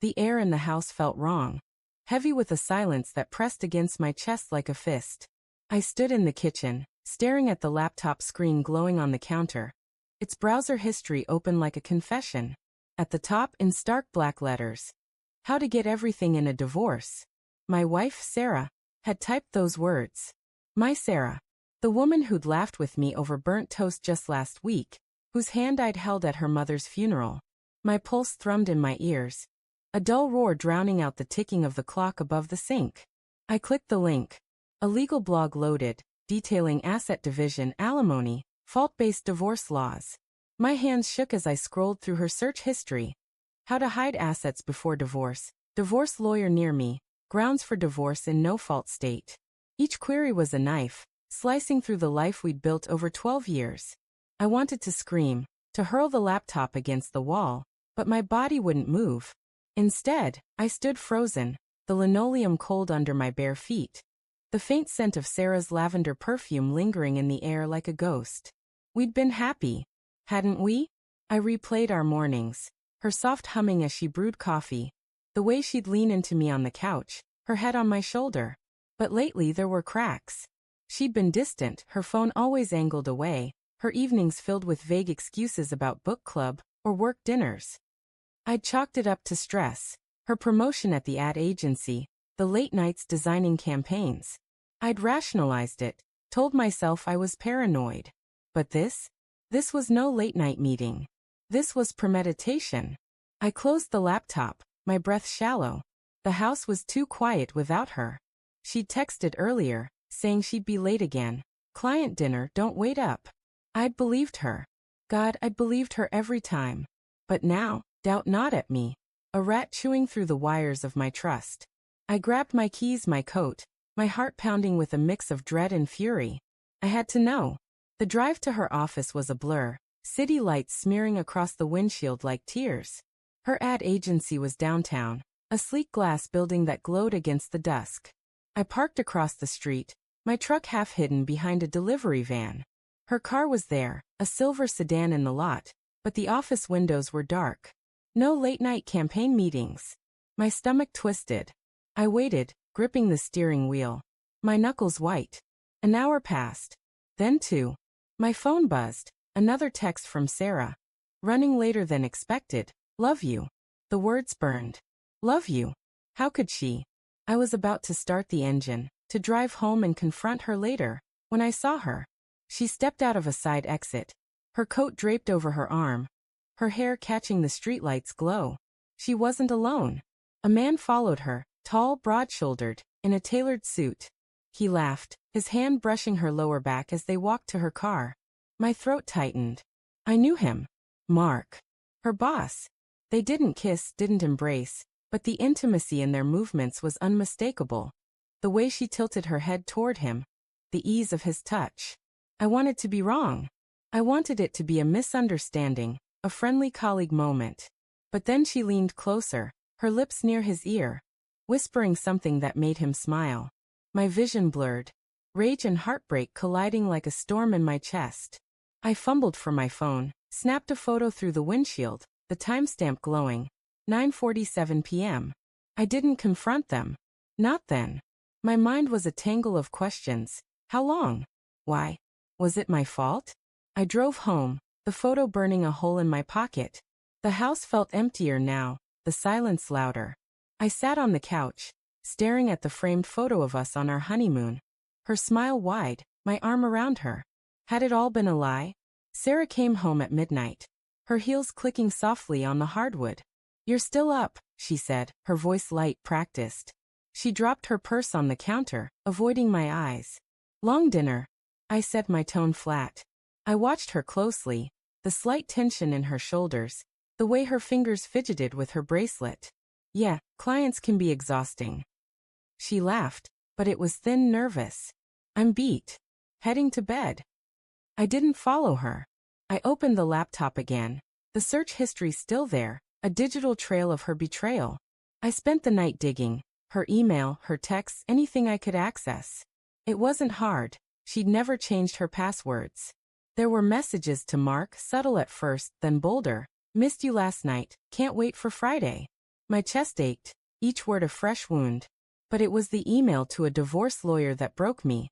The air in the house felt wrong, heavy with a silence that pressed against my chest like a fist. I stood in the kitchen, staring at the laptop screen glowing on the counter, its browser history open like a confession. At the top, in stark black letters, "How to get everything in a divorce." My wife, Sarah, had typed those words. My Sarah. The woman who'd laughed with me over burnt toast just last week, whose hand I'd held at her mother's funeral. My pulse thrummed in my ears, a dull roar drowning out the ticking of the clock above the sink. I clicked the link. A legal blog loaded, detailing asset division, alimony, fault-based divorce laws. My hands shook as I scrolled through her search history. How to hide assets before divorce, divorce lawyer near me, grounds for divorce in no-fault state. Each query was a knife, slicing through the life we'd built over 12 years. I wanted to scream, to hurl the laptop against the wall, but my body wouldn't move. Instead, I stood frozen, the linoleum cold under my bare feet, the faint scent of Sarah's lavender perfume lingering in the air like a ghost. We'd been happy, hadn't we? I replayed our mornings, her soft humming as she brewed coffee, the way she'd lean into me on the couch, her head on my shoulder. But lately there were cracks. She'd been distant, her phone always angled away, her evenings filled with vague excuses about book club or work dinners. I'd chalked it up to stress, her promotion at the ad agency, the late nights designing campaigns. I'd rationalized it, told myself I was paranoid. But this was no late-night meeting. This was premeditation. I closed the laptop, my breath shallow. The house was too quiet without her. She'd texted earlier, saying she'd be late again. Client dinner, don't wait up. I'd believed her. God, I'd believed her every time. But now, doubt gnawed at me, a rat chewing through the wires of my trust. I grabbed my keys, my coat, my heart pounding with a mix of dread and fury. I had to know. The drive to her office was a blur, city lights smearing across the windshield like tears. Her ad agency was downtown, a sleek glass building that glowed against the dusk. I parked across the street, my truck half hidden behind a delivery van. Her car was there, a silver sedan in the lot, but the office windows were dark. No late-night campaign meetings. My stomach twisted. I waited, gripping the steering wheel, my knuckles white. An hour passed. Then two. My phone buzzed, another text from Sarah. Running later than expected. Love you. The words burned. Love you. How could she? I was about to start the engine, to drive home and confront her later, when I saw her. She stepped out of a side exit, her coat draped over her arm, her hair catching the streetlight's glow. She wasn't alone. A man followed her, tall, broad-shouldered, in a tailored suit. He laughed, his hand brushing her lower back as they walked to her car. My throat tightened. I knew him. Mark. Her boss. They didn't kiss, didn't embrace, but the intimacy in their movements was unmistakable. The way she tilted her head toward him, the ease of his touch. I wanted to be wrong. I wanted it to be a misunderstanding, a friendly colleague moment. But then she leaned closer, her lips near his ear, whispering something that made him smile. My vision blurred, rage and heartbreak colliding like a storm in my chest. I fumbled for my phone, snapped a photo through the windshield, the timestamp glowing, 9:47 p.m. I didn't confront them. Not then. My mind was a tangle of questions. How long? Why? Was it my fault? I drove home, the photo burning a hole in my pocket. The house felt emptier now, the silence louder. I sat on the couch, staring at the framed photo of us on our honeymoon. Her smile wide, my arm around her. Had it all been a lie? Sarah came home at midnight, her heels clicking softly on the hardwood. You're still up, she said, her voice light, practiced. She dropped her purse on the counter, avoiding my eyes. Long dinner, I said, my tone flat. I watched her closely, the slight tension in her shoulders, the way her fingers fidgeted with her bracelet. Yeah, clients can be exhausting. She laughed, but it was thin, nervous. I'm beat. Heading to bed. I didn't follow her. I opened the laptop again, the search history still there, a digital trail of her betrayal. I spent the night digging, her email, her texts, anything I could access. It wasn't hard. She'd never changed her passwords. There were messages to Mark, subtle at first, then bolder. Missed you last night, can't wait for Friday. My chest ached, each word a fresh wound. But it was the email to a divorce lawyer that broke me.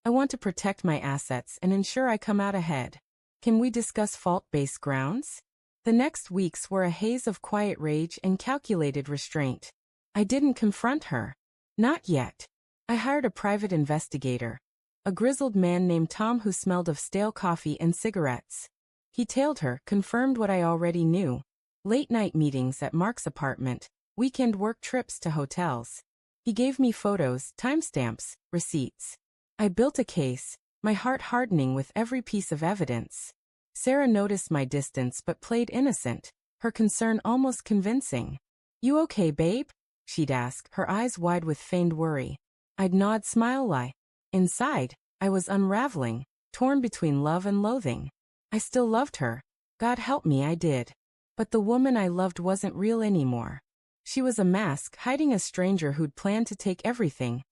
I want to protect my assets and ensure I come out ahead. Can we discuss fault-based grounds? The next weeks were a haze of quiet rage and calculated restraint. I didn't confront her. Not yet. I hired a private investigator, a grizzled man named Tom who smelled of stale coffee and cigarettes. He tailed her, confirmed what I already knew. Late-night meetings at Mark's apartment, weekend work trips to hotels. He gave me photos, timestamps, receipts. I built a case, my heart hardening with every piece of evidence. Sarah noticed my distance but played innocent, her concern almost convincing. "You okay, babe?" she'd ask, her eyes wide with feigned worry. I'd nod, smile, lie. Inside, I was unraveling, torn between love and loathing. I still loved her. God help me, I did. But the woman I loved wasn't real anymore. She was a mask hiding a stranger who'd planned to take everything.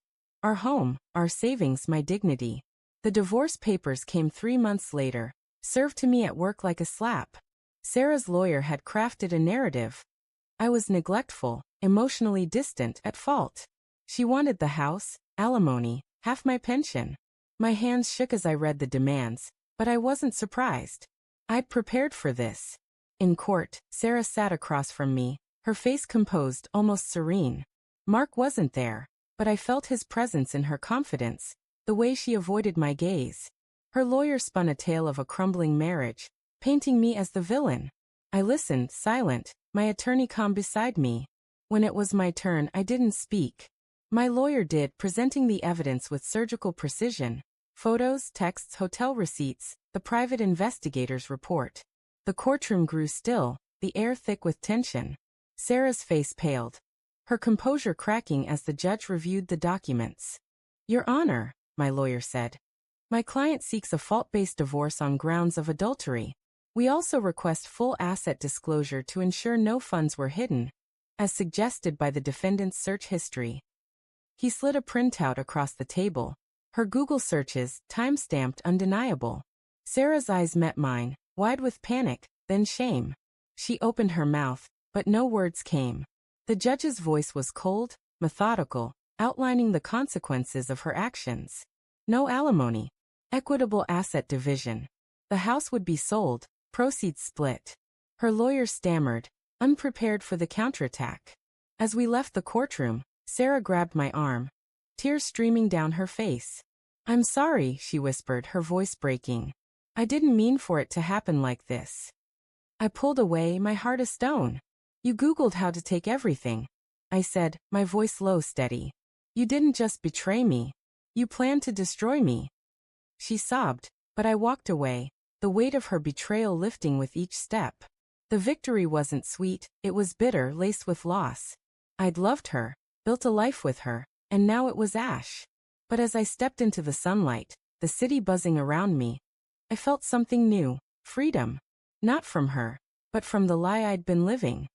Our home, our savings, my dignity. The divorce papers came 3 months later, served to me at work like a slap. Sarah's lawyer had crafted a narrative. I was neglectful, emotionally distant, at fault. She wanted the house, alimony, half my pension. My hands shook as I read the demands, but I wasn't surprised. I'd prepared for this. In court, Sarah sat across from me, her face composed, almost serene. Mark wasn't there, but I felt his presence in her confidence, the way she avoided my gaze. Her lawyer spun a tale of a crumbling marriage, painting me as the villain. I listened, silent, my attorney calm beside me. When it was my turn, I didn't speak. My lawyer did, presenting the evidence with surgical precision. Photos, texts, hotel receipts, the private investigator's report. The courtroom grew still, the air thick with tension. Sarah's face paled, her composure cracking as the judge reviewed the documents. "Your Honor," my lawyer said, "my client seeks a fault-based divorce on grounds of adultery. We also request full asset disclosure to ensure no funds were hidden, as suggested by the defendant's search history." He slid a printout across the table, her Google searches, time-stamped, undeniable. Sarah's eyes met mine, wide with panic, then shame. She opened her mouth, but no words came. The judge's voice was cold, methodical, outlining the consequences of her actions. No alimony. Equitable asset division. The house would be sold, proceeds split. Her lawyer stammered, unprepared for the counterattack. As we left the courtroom, Sarah grabbed my arm, tears streaming down her face. "I'm sorry," she whispered, her voice breaking. "I didn't mean for it to happen like this." I pulled away, my heart a stone. "You Googled how to take everything," I said, my voice low, steady. "You didn't just betray me. You planned to destroy me." She sobbed, but I walked away, the weight of her betrayal lifting with each step. The victory wasn't sweet, it was bitter, laced with loss. I'd loved her, built a life with her, and now it was ash. But as I stepped into the sunlight, the city buzzing around me, I felt something new, freedom. Not from her, but from the lie I'd been living.